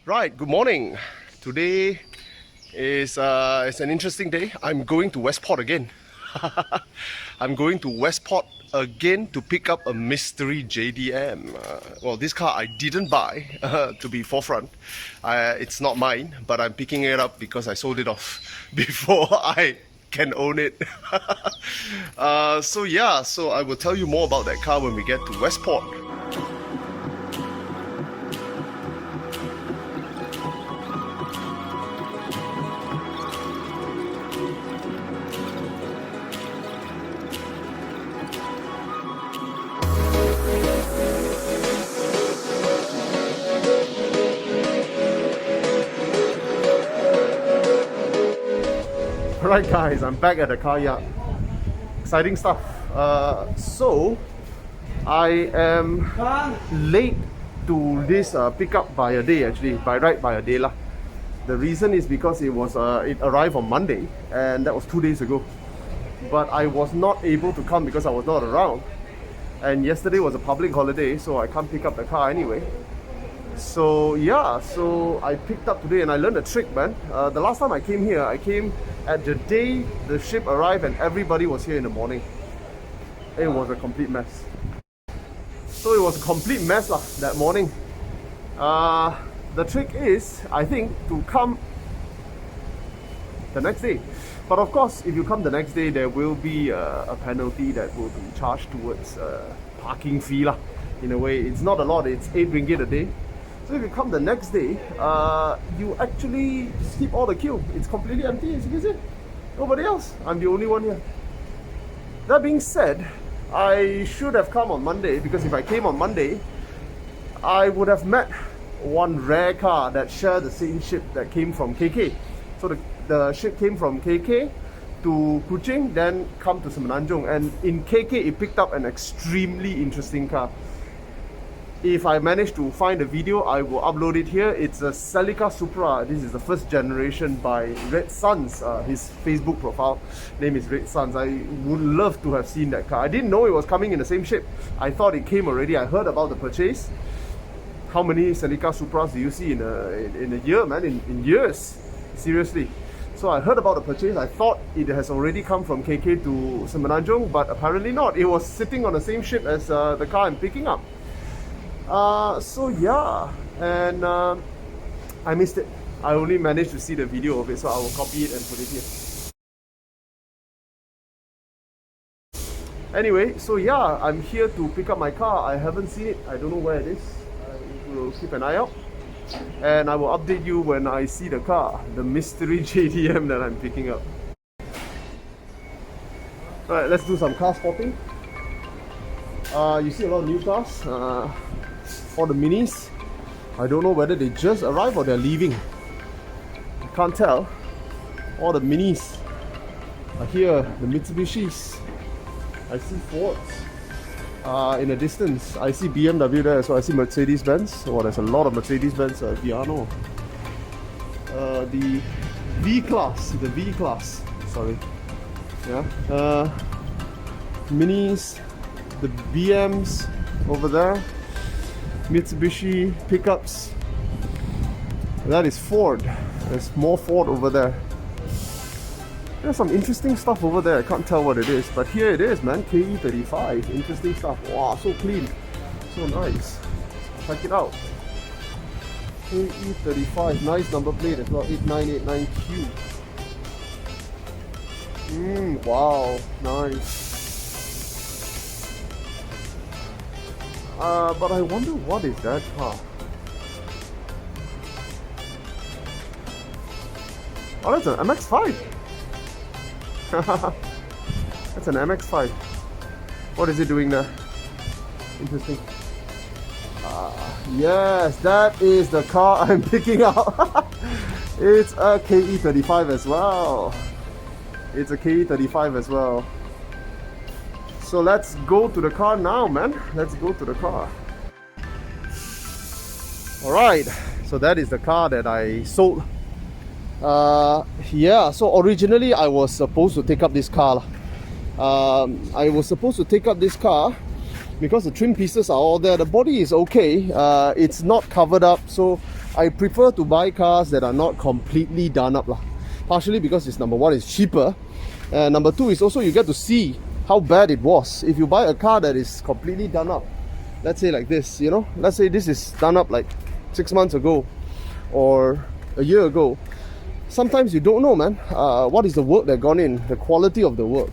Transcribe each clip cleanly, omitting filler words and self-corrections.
Right, good morning. Today is it's an interesting day. I'm going to Westport again. I'm going to Westport again to pick up a mystery JDM. Well, this car I didn't buy, to be forefront. It's not mine, but I'm picking it up because I sold it off before I can own it. So I will tell you more about that car when we get to Westport. Alright guys, I'm back at the car yard. Exciting stuff. So I am late to this pickup by a day actually, by a day lah. The reason is because it arrived on Monday and that was 2 days ago. But I was not able to come because I was not around. And yesterday was a public holiday, so I can't pick up the car anyway. So yeah, so I picked up today and I learned a trick, man. The last time I came here, I came at the day the ship arrived and everybody was here in the morning. It was a complete mess. So it was a complete mess that morning. The trick is, I think, to come the next day. But of course, if you come the next day, there will be a penalty that will be charged towards parking fee lah. In a way, it's not a lot, it's 8 ringgit a day. So if you come the next day, you actually skip all the queue. It's completely empty, as you can see. Nobody else. I'm the only one here. That being said, I should have come on Monday, because if I came on Monday, I would have met one rare car that shared the same ship that came from KK. So the ship came from KK to Kuching, then come to Semenanjung. And in KK, it picked up an extremely interesting car. If I manage to find a video, I will upload it here. It's a Celica Supra. This is the first generation by Red Suns. His Facebook profile name is Red Suns. I would love to have seen that car. I didn't know it was coming in the same shape. I thought it came already. I heard about the purchase. How many Celica Supras do you see in a year, man? In years, seriously. So I heard about the purchase. I thought it has already come from KK to Semenanjung, but apparently not. It was sitting on the same ship as the car I'm picking up. So yeah, and I missed it. I only managed to see the video of it, so I will copy it and put it here. Anyway, so yeah, I'm here to pick up my car. I haven't seen it. I don't know where it is. I will keep an eye out. And I will update you when I see the car, the mystery JDM that I'm picking up. Alright, let's do some car spotting. You see a lot of new cars. All the minis. I don't know whether they just arrived or they're leaving. I can't tell. All the minis are here. The Mitsubishis. I see Fords. In the distance, I see BMW there, so I see Mercedes-Benz. Oh, there's a lot of Mercedes-Benz Viano. The V-Class, sorry. Yeah. Minis, the BMs over there. Mitsubishi pickups. That is Ford. There's more Ford over there. There's some interesting stuff over there. I can't tell what it is, but here it is, man. KE35. Interesting stuff. Wow, so clean. So nice. Check it out. KE35. Nice number plate as well. 8989Q. Wow. Nice. But I wonder what is that car? Oh, that's an MX-5. That's an MX-5. What is it doing there? Interesting. Yes, that is the car I'm picking up. It's a KE35 as well. It's a KE35 as well. So let's go to the car now, man. Let's go to the car. Alright, so that is the car that I sold. Yeah, so originally I was supposed to take up this car. I was supposed to take up this car because the trim pieces are all there. The body is okay. It's not covered up, so I prefer to buy cars that are not completely done up lah. Partially because it's number one, it's cheaper, and number two is also you get to see how bad it was. If you buy a car that is completely done up, let's say like this, you know, let's say this is done up like 6 months ago or a year ago, sometimes you don't know, man, what is the work that gone in, the quality of the work.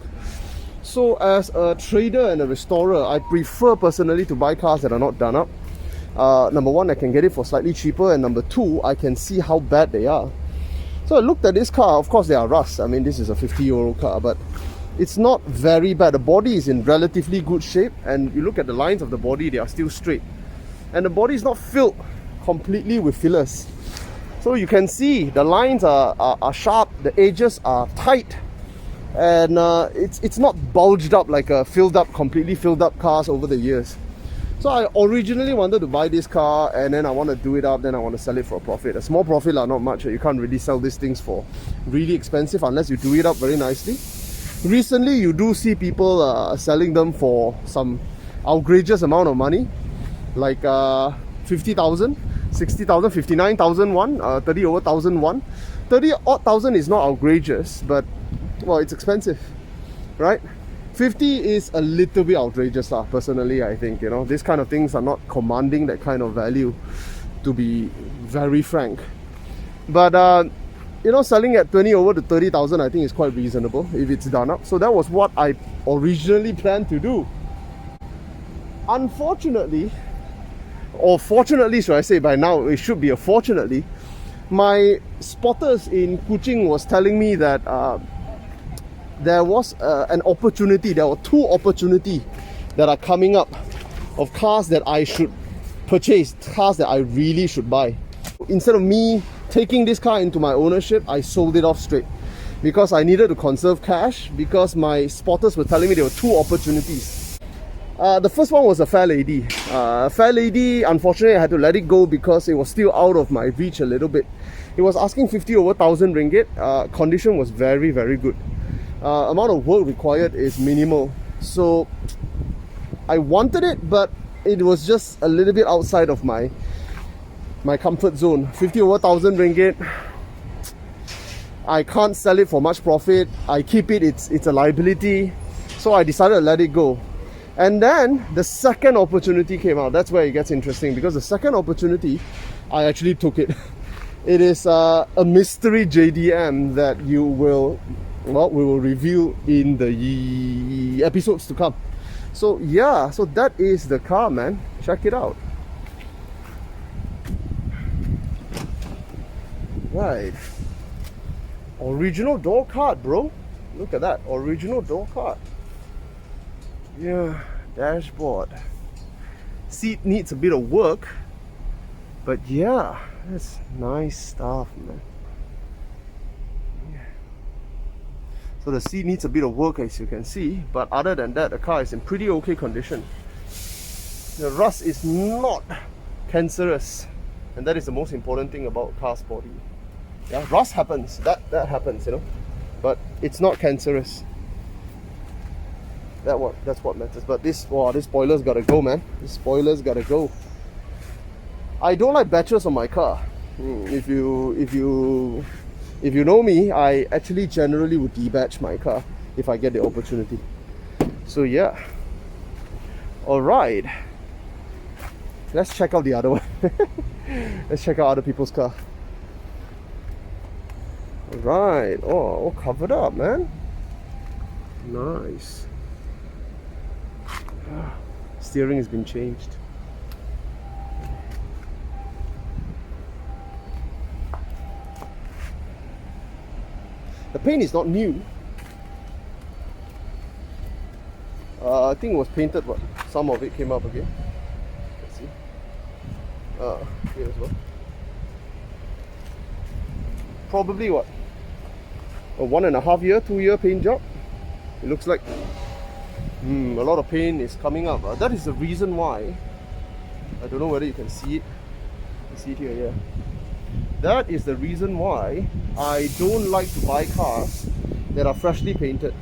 So as a trader and a restorer, I prefer personally to buy cars that are not done up. Number one, I can get it for slightly cheaper, and number two, I can see how bad they are. So I looked at this car. Of course, they are rust. I mean, this is a 50-year-old car, but it's not very bad. The body is in relatively good shape, and you look at the lines of the body, they are still straight. And the body is not filled completely with fillers. So you can see the lines are sharp, the edges are tight, and it's not bulged up like a completely filled up cars over the years. So I originally wanted to buy this car, and then I want to do it up, then I want to sell it for a profit. A small profit, not much. You can't really sell these things for really expensive unless you do it up very nicely. Recently, you do see people selling them for some outrageous amount of money, like 50,000, 60,000, 59,000 won, 30 over 1,000 won. 30 odd thousand is not outrageous, but well, it's expensive, right? 50 is a little bit outrageous, personally, I think. You know, these kind of things are not commanding that kind of value, to be very frank. But you know, selling at 20 over to 30,000, I think is quite reasonable if it's done up. So that was what I originally planned to do. Unfortunately, or fortunately should I say, by now it should be a fortunately, my spotters in Kuching was telling me that there was an opportunity, there were two opportunities that are coming up of cars that I should purchase, cars that I really should buy. Instead of me taking this car into my ownership, I sold it off straight because I needed to conserve cash, because my spotters were telling me there were two opportunities. The first one was a fair lady. Fair lady, unfortunately I had to let it go because it was still out of my reach a little bit. It was asking 50 over 1,000 ringgit. Condition was very, very good. Amount of work required is minimal. So I wanted it, but it was just a little bit outside of my comfort zone. 50 over 1,000 ringgit. I can't sell it for much profit. I keep it, it's a liability. So I decided to let it go. And then the second opportunity came out. That's where it gets interesting, because the second opportunity, I actually took it. It is a mystery JDM that we will reveal in the episodes to come. So yeah, so that is the car, man. Check it out. Right. Original door card, bro. Look at that. Original door card. Yeah, dashboard. Seat needs a bit of work, but yeah, that's nice stuff, man. So the seat needs a bit of work, as you can see, but other than that, the car is in pretty okay condition. The rust is not cancerous, and that is the most important thing about car's body. Yeah, rust happens, that happens, you know, but it's not cancerous. That's what matters. But this spoiler's gotta go, man. This spoiler's gotta go. I don't like batches on my car. If you know me, I actually generally would debatch my car if I get the opportunity. So yeah. Alright. Let's check out the other one. Let's check out other people's car. Alright. Oh, all covered up, man. Nice. Steering has been changed. The paint is not new. I think it was painted, but some of it came up again. Let's see. Here as well. Probably what? A 1.5 year, 2 year paint job. It looks like. A lot of paint is coming up. That is the reason why. I don't know whether you can see it. You see it here, yeah. That is the reason why I don't like to buy cars that are freshly painted,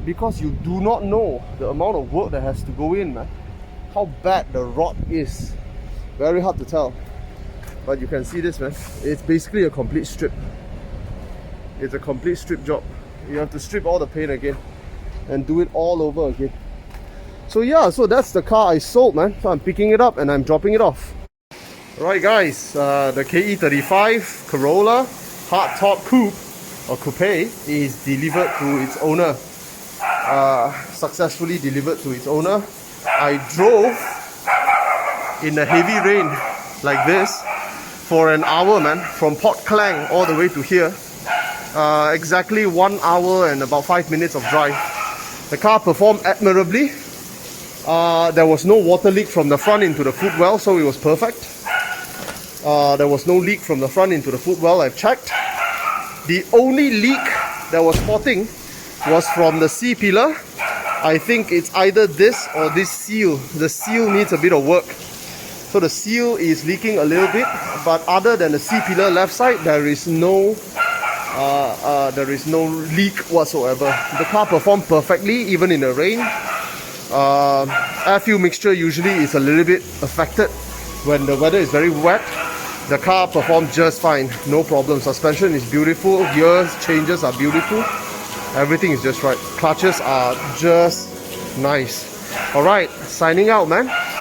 because you do not know the amount of work that has to go in, man. How bad the rot is. Very hard to tell. but you can see this, man. It's basically a complete strip. It's a complete strip job. You have to strip all the paint again and do it all over again. So yeah, so that's the car I sold, man. So I'm picking it up and I'm dropping it off. Alright guys, the KE35 Corolla hardtop coupe or coupe is delivered to its owner. Successfully delivered to its owner. I drove in the heavy rain like this for an hour, man, from Port Klang all the way to here. Exactly 1 hour and about 5 minutes of drive. The car performed admirably. There was no water leak from the front into the footwell, so it was perfect. There was no leak from the front into the footwell, I've checked. The only leak that was spotting was from the C-pillar. I think it's either this or this seal. The seal needs a bit of work. So the seal is leaking a little bit, but other than the C-pillar left side, there is no leak whatsoever. The car performed perfectly, even in the rain. Air fuel mixture usually is a little bit affected when the weather is very wet. The car performed just fine, no problem. Suspension is beautiful, gear changes are beautiful, everything is just right. Clutches are just nice. Alright, signing out, man.